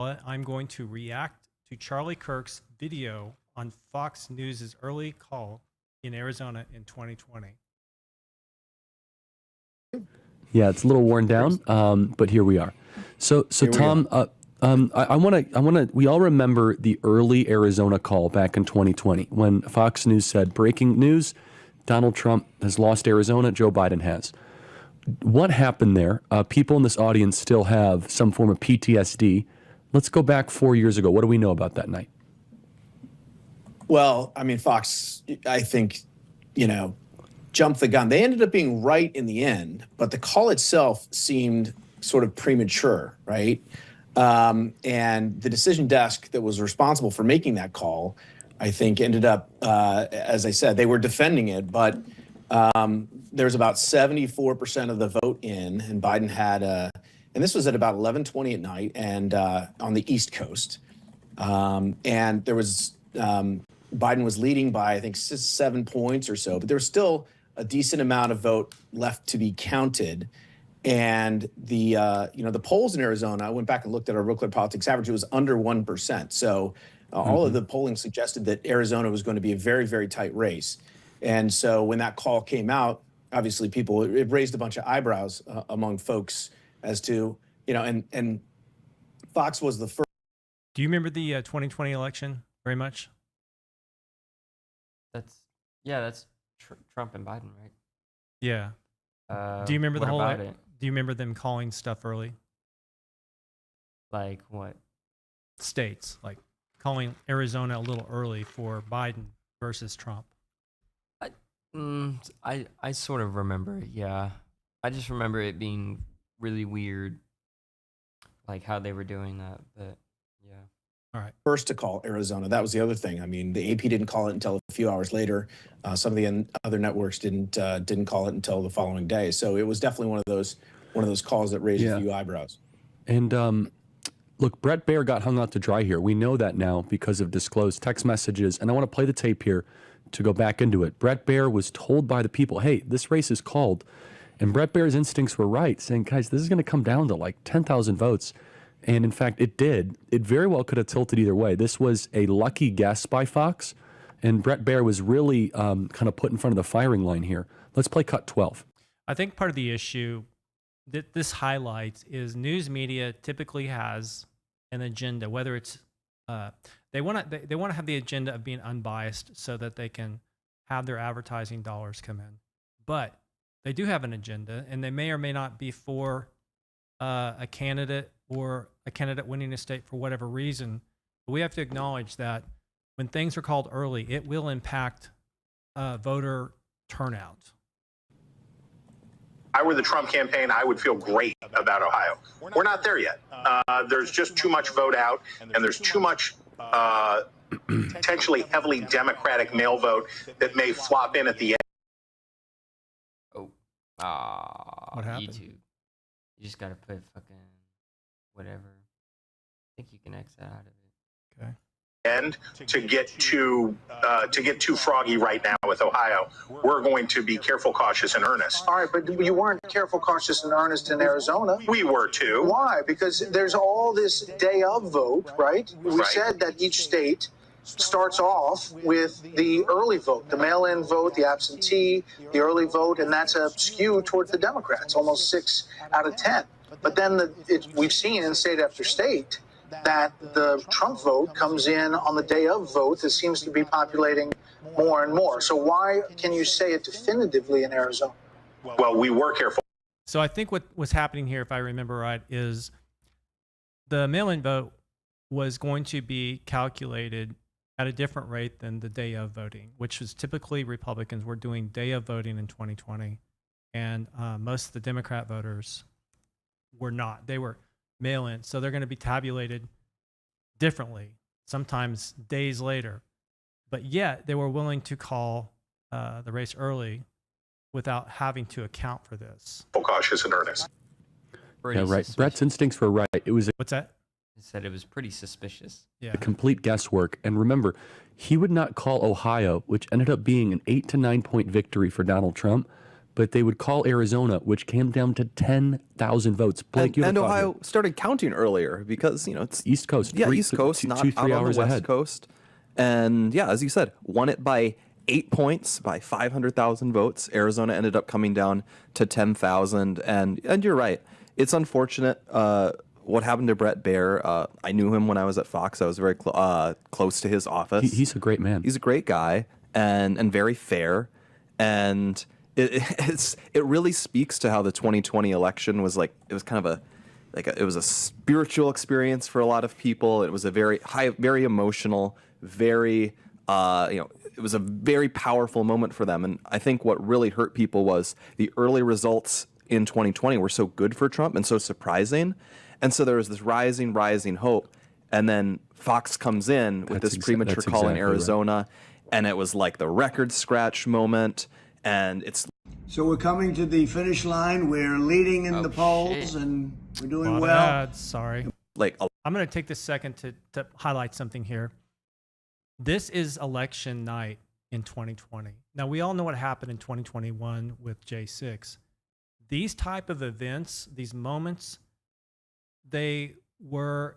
I'm going to react to Charlie Kirk's video on Fox News' early call in Arizona in 2020. Yeah, it's a little worn down, but here we are. So Tom, I want to. We all remember the early Arizona call back in 2020 when Fox News said, "Breaking news: Donald Trump has lost Arizona. Joe Biden has." What happened there? People in this audience still have some form of PTSD. Let's go back 4 years ago. What do we know about that night? Well, I mean, Fox, I think, jumped the gun. They ended up being right in the end, but the call itself seemed sort of premature, right? And the decision desk that was responsible for making that call, I think, ended up, as I said, they were defending it, but there's about 74% of the vote in, and Biden had and this was at about 11:20 at night, and on the East Coast, and there was Biden was leading by, I think, 7 points or so, but there was still a decent amount of vote left to be counted. And the polls in Arizona, I went back and looked at our Real Clear Politics average, it was under 1%. So all of the polling suggested that Arizona was going to be a very, very tight race. And so when that call came out, obviously it raised a bunch of eyebrows among folks as to, and Fox was the first. Do you remember the 2020 election very much? That's Trump and Biden, right? Yeah. Do you remember the whole? About it? Do you remember them calling stuff early? Like what? States, like calling Arizona a little early for Biden versus Trump. I sort of remember it, yeah. I just remember it being really weird, like how they were doing that, but yeah. All right. First to call Arizona. That was the other thing. I mean, the AP didn't call it until a few hours later. Some of the other networks didn't call it until the following day. So it was definitely one of those calls that raised a few eyebrows. And look, Brett Baer got hung out to dry here. We know that now because of disclosed text messages. And I want to play the tape here to go back into it. Brett Baer was told by the people, hey, this race is called. And Brett Baer's instincts were right, saying, guys, this is going to come down to like 10,000 votes. And in fact, it did. It very well could have tilted either way. This was a lucky guess by Fox. And Brett Baer was really kind of put in front of the firing line here. Let's play cut 12. I think part of the issue that this highlights is news media typically has an agenda, whether it's they want to have the agenda of being unbiased so that they can have their advertising dollars come in. But they do have an agenda, and they may or may not be for a candidate or a candidate winning a state for whatever reason. But we have to acknowledge that when things are called early, it will impact voter turnout. If I were the Trump campaign, I would feel great about Ohio. We're not there yet. There's just too much vote out, and there's too much potentially heavily Democratic mail vote that may flop in at the end. What happened? YouTube. You just gotta put fucking whatever. I think you can exit out of it. Okay. And to get too froggy right now with Ohio, we're going to be careful, cautious, and earnest. All right, but you weren't careful, cautious, and earnest in Arizona. We were too. Why? Because there's all this day of vote, right? We Right. said that each state starts off with the early vote, the mail-in vote, the absentee, the early vote, and that's a skew towards the Democrats, almost 6 out of 10. But then we've seen in state after state that the Trump vote comes in on the day of vote that seems to be populating more and more. So why can you say it definitively in Arizona? Well, we were careful. So I think what was happening here, if I remember right, is the mail-in vote was going to be calculated at a different rate than the day of voting, which was typically Republicans were doing day of voting in 2020. And most of the Democrat voters were not. They were mail-in. So they're going to be tabulated differently, sometimes days later. But yet they were willing to call the race early without having to account for this. Cautious and earnest. Yeah, right. Brett's instincts were right. It was What's that? He said it was pretty suspicious. Yeah. a complete guesswork. And remember, he would not call Ohio, which ended up being an 8 to 9 point victory for Donald Trump, but they would call Arizona, which came down to 10,000 votes. Blake, you have And a thought Ohio here. started counting earlier because, you know, it's East Coast. Yeah, East Coast, not 2-3 out on hours the West ahead. Coast. And yeah, as you said, won it by 8 points, by 500,000 votes. Arizona ended up coming down to 10,000. And you're right. It's unfortunate what happened to Brett Baer. I knew him when I was at Fox. I was very close to his office. He's a great man. He's a great guy and very fair. And it really speaks to how the 2020 election was like. It was kind of it was a spiritual experience for a lot of people. It was a very emotional, very it was a very powerful moment for them. And I think what really hurt people was the early results in 2020 were so good for Trump and so surprising. And so there was this rising hope. And then Fox comes in with this premature call in Arizona. Right. And it was like the record scratch moment. And it's. So we're coming to the finish line. We're leading in the polls and we're doing well. Sorry. I'm going to take this second to highlight something here. This is election night in 2020. Now, we all know what happened in 2021 with J6. These type of events, these moments, they were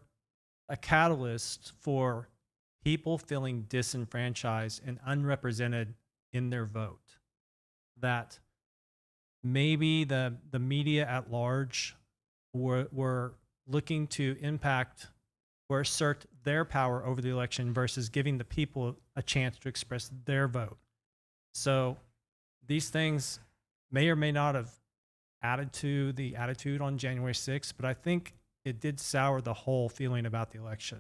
a catalyst for people feeling disenfranchised and unrepresented in their vote. That maybe the media at large were looking to impact or assert their power over the election versus giving the people a chance to express their vote. So these things may or may not have added to the attitude on January 6th, but I think it did sour the whole feeling about the election.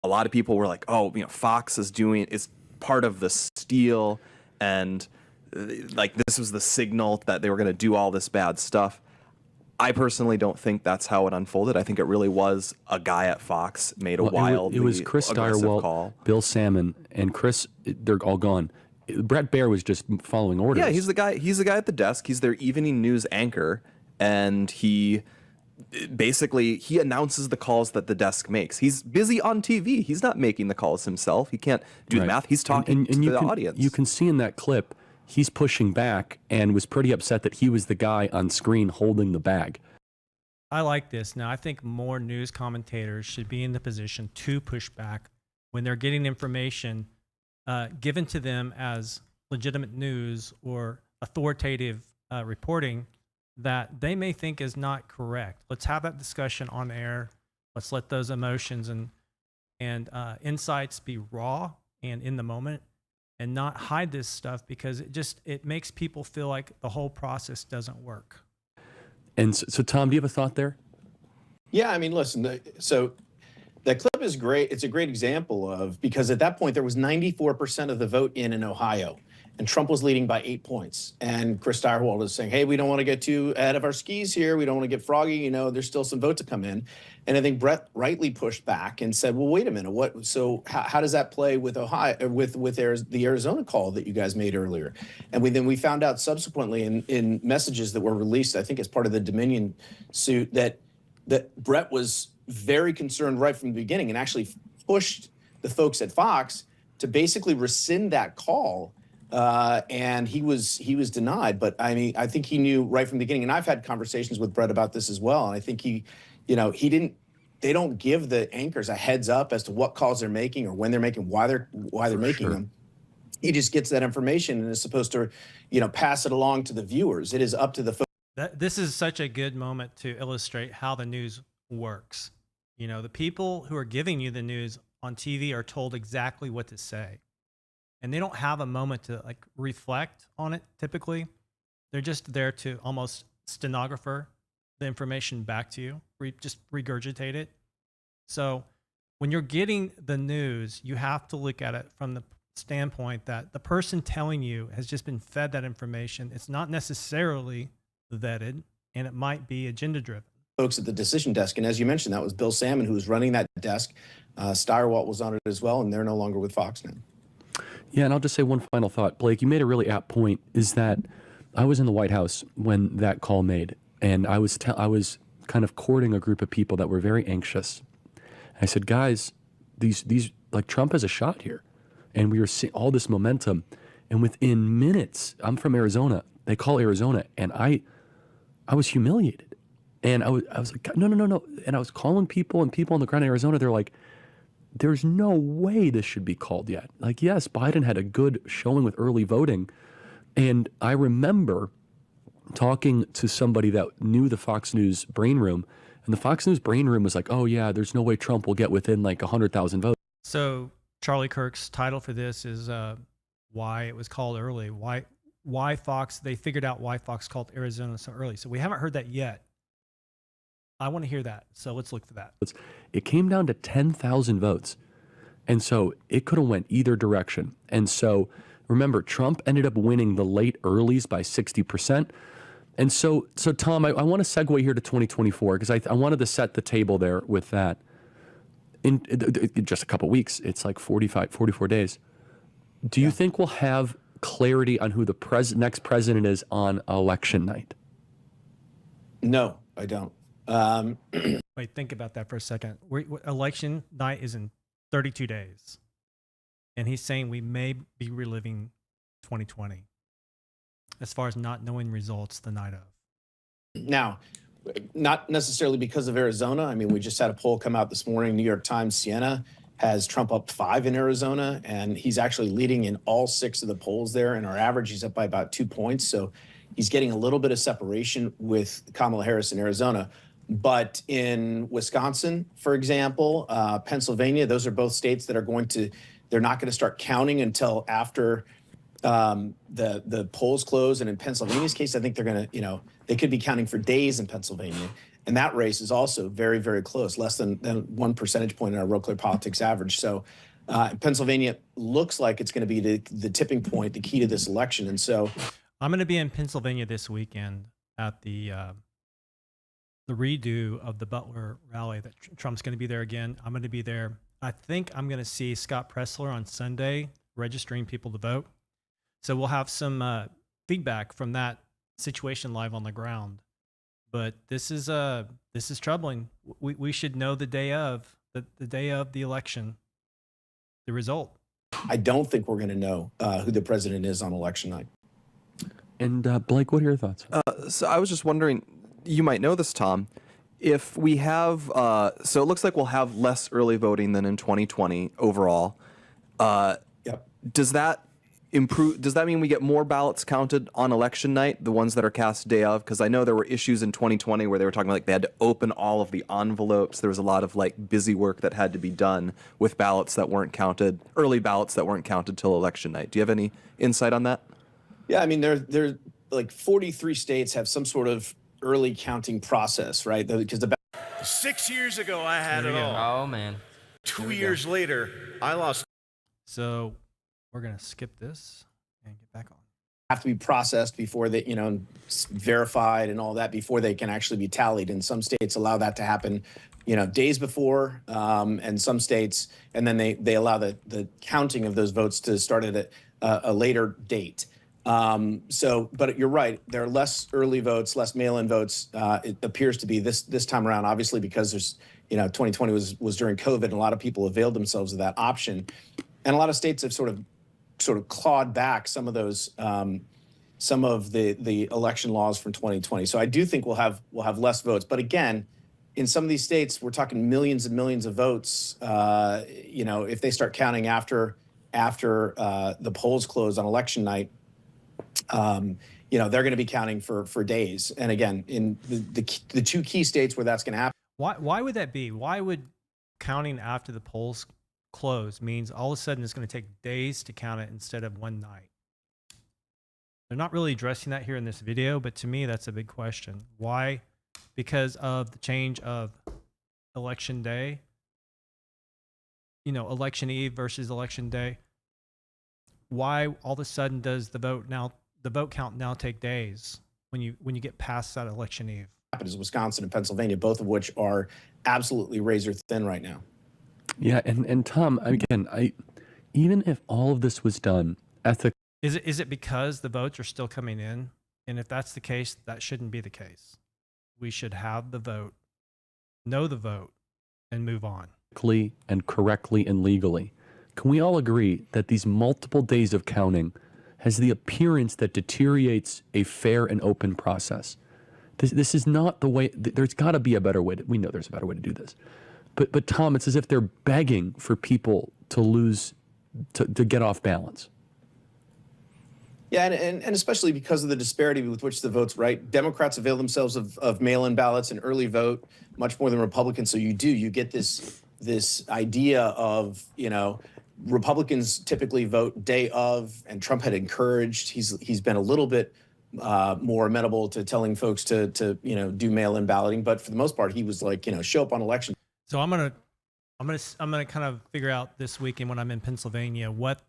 A lot of people were like, oh, Fox is part of the steal, and like this was the signal that they were going to do all this bad stuff. I personally don't think that's how it unfolded. I think it really was a guy at Fox made a wild. It was Chris Stirewalt, Bill Salmon, and Chris. They're all gone. Brett Baer was just following orders. Yeah, he's the guy. He's the guy at the desk. He's their evening news anchor, and he announces the calls that the desk makes. He's busy on TV. He's not making the calls himself. He can't do the math. He's talking to the audience. You can see in that clip. He's pushing back and was pretty upset that he was the guy on screen holding the bag. I like this. Now, I think more news commentators should be in the position to push back when they're getting information given to them as legitimate news or authoritative reporting that they may think is not correct. Let's have that discussion on air. Let's let those emotions and insights be raw and in the moment, and not hide this stuff, because it makes people feel like the whole process doesn't work. And so Tom, do you have a thought there? Yeah, I mean, listen, so that clip is great. It's a great example of, because at that point there was 94% of the vote in Ohio, and Trump was leading by 8 points. And Chris Stirewalt is saying, hey, we don't want to get too ahead of our skis here. We don't want to get froggy. There's still some vote to come in. And I think Brett rightly pushed back and said, well, wait a minute. So how does that play with Ohio, with the Arizona call that you guys made earlier? And then we found out subsequently in messages that were released, I think as part of the Dominion suit, that Brett was very concerned right from the beginning and actually pushed the folks at Fox to basically rescind that call. And he was denied. But I mean, I think he knew right from the beginning. And I've had conversations with Brett about this as well. And I think they don't give the anchors a heads up as to what calls they're making or when they're making, why they're making them. He just gets that information and is supposed to, pass it along to the viewers. It is up to the folks. This is such a good moment to illustrate how the news works. The people who are giving you the news on TV are told exactly what to say. And they don't have a moment to reflect on it. Typically, they're just there to almost stenographer the information back to you, just regurgitate it. So when you're getting the news, you have to look at it from the standpoint that the person telling you has just been fed that information. It's not necessarily vetted, and it might be agenda driven. Folks at the decision desk, and as you mentioned, that was Bill Salmon who was running that desk. Stirewalt was on it as well, and they're no longer with Fox now. Yeah, and I'll just say one final thought. Blake, you made a really apt point, is that I was in the White House when that call made, and I was kind of courting a group of people that were very anxious. I said, guys, these Trump has a shot here. And we were seeing all this momentum, and within minutes, I'm from Arizona, They call Arizona, and I was humiliated. And I was like, no. And I was calling people, and people on the ground in Arizona, they're like, there's no way this should be called yet. Like, yes, Biden had a good showing with early voting. And I remember talking to somebody that knew the Fox News brain room, and the Fox News brain room was like, oh yeah, there's no way Trump will get within like 100,000 votes. So Charlie Kirk's title for this is why it was called early. Why Fox, they figured out why Fox called Arizona so early. So we haven't heard that yet. I want to hear that. So let's look for that. It came down to 10,000 votes. And so it could have went either direction. And so remember, Trump ended up winning the late earlies by 60%. And so Tom, I want to segue here to 2024 because I wanted to set the table there with that. In just a couple weeks, it's like 44 days. Do you think we'll have clarity on who the next president is on election night? No, I don't. Wait, think about that for a second. Election night is in 32 days. And he's saying we may be reliving 2020 as far as not knowing results the night of. Now, not necessarily because of Arizona. I mean, we just had a poll come out this morning. New York Times, Siena has Trump up 5 in Arizona, and he's actually leading in all 6 of the polls there. And our average, he's up by about 2 points. So he's getting a little bit of separation with Kamala Harris in Arizona. But in Wisconsin, for example, Pennsylvania, those are both states that are they're not going to start counting until after the polls close. And in Pennsylvania's case, I think they're going to, they could be counting for days in Pennsylvania. And that race is also very, very close, less than 1 percentage point in our Real Clear Politics average. So Pennsylvania looks like it's going to be the tipping point, the key to this election. And so I'm going to be in Pennsylvania this weekend at the redo of the Butler rally that Trump's going to be there again. I'm going to be there. I think I'm going to see Scott Pressler on Sunday registering people to vote. So we'll have some feedback from that situation live on the ground. But this is troubling. We should know the day of the election, the result. I don't think we're going to know who the president is on election night. And Blake, what are your thoughts? So I was just wondering, you might know this, Tom. If we have, so it looks like we'll have less early voting than in 2020 overall. Yep. Does that improve? Does that mean we get more ballots counted on election night, the ones that are cast day of? Because I know there were issues in 2020 where they were talking like they had to open all of the envelopes. There was a lot of like busy work that had to be done with ballots that weren't counted, early ballots that weren't counted till election night. Do you have any insight on that? Yeah, I mean, there like 43 states have some sort of early counting process, right? Because 6 years ago, I had it all. Oh man. 2 years later, I lost. So we're going to skip this and get back on. have to be processed before they, verified and all that before they can actually be tallied. And some states allow that to happen, days before, and some states, and then they allow the counting of those votes to start at a later date. But you're right, there are less early votes, less mail-in votes. It appears to be this time around, obviously, because there's, 2020 was during COVID, and a lot of people availed themselves of that option. And a lot of states have sort of clawed back some of those, some of the election laws from 2020. So I do think we'll have less votes. But again, in some of these states, we're talking millions and millions of votes. If they start counting after the polls close on election night, they're going to be counting for days. And again, in the two key states where that's going to happen. Why would that be? Why would counting after the polls close means all of a sudden it's going to take days to count it instead of one night? They're not really addressing that here in this video, but to me, that's a big question. Why? Because of the change of election day, election eve versus election day. Why all of a sudden does the vote count now take days when you get past that election eve? Is Wisconsin and Pennsylvania, both of which are absolutely razor thin right now. Yeah, and Tom, again, even if all of this was done ethically, is it because the votes are still coming in? And if that's the case, that shouldn't be the case. We should have the vote, know the vote, and move on. And correctly and legally. Can we all agree that these multiple days of counting has the appearance that deteriorates a fair and open process. This is not the way. There's got to be a better way. We know there's a better way to do this. But Tom, it's as if they're begging for people to lose, to get off balance. Yeah, and especially because of the disparity with which the votes, right? Democrats avail themselves of mail-in ballots and early vote much more than Republicans. So you get this idea of, Republicans typically vote day of, and Trump had encouraged. He's been a little bit more amenable to telling folks to do mail-in balloting, but for the most part, he was like, show up on election. So I'm gonna kind of figure out this weekend when I'm in Pennsylvania what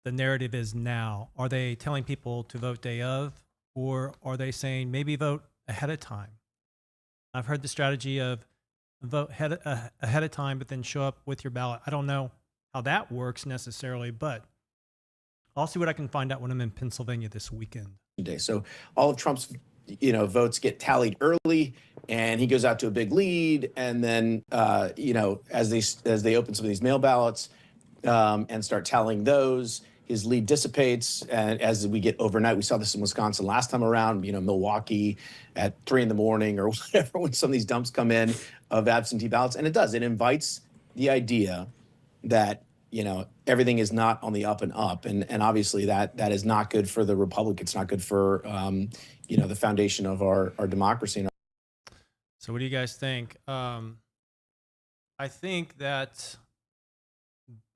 the narrative is now. Are they telling people to vote day of, or are they saying maybe vote ahead of time? I've heard the strategy of vote ahead of time, but then show up with your ballot. I don't know how that works necessarily, but I'll see what I can find out when I'm in Pennsylvania this weekend. So all of Trump's votes get tallied early, and he goes out to a big lead, and then as they open some of these mail ballots and start tallying those, his lead dissipates. And as we get overnight, we saw this in Wisconsin last time around, Milwaukee at 3 a.m. or whatever, when some of these dumps come in of absentee ballots. And it invites the idea that, everything is not on the up and up. And obviously that is not good for the Republicans, not good for, the foundation of our democracy. So what do you guys think? I think that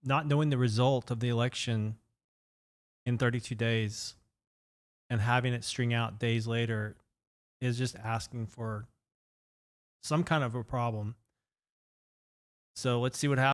not knowing the result of the election in 32 days and having it string out days later is just asking for some kind of a problem. So let's see what happens.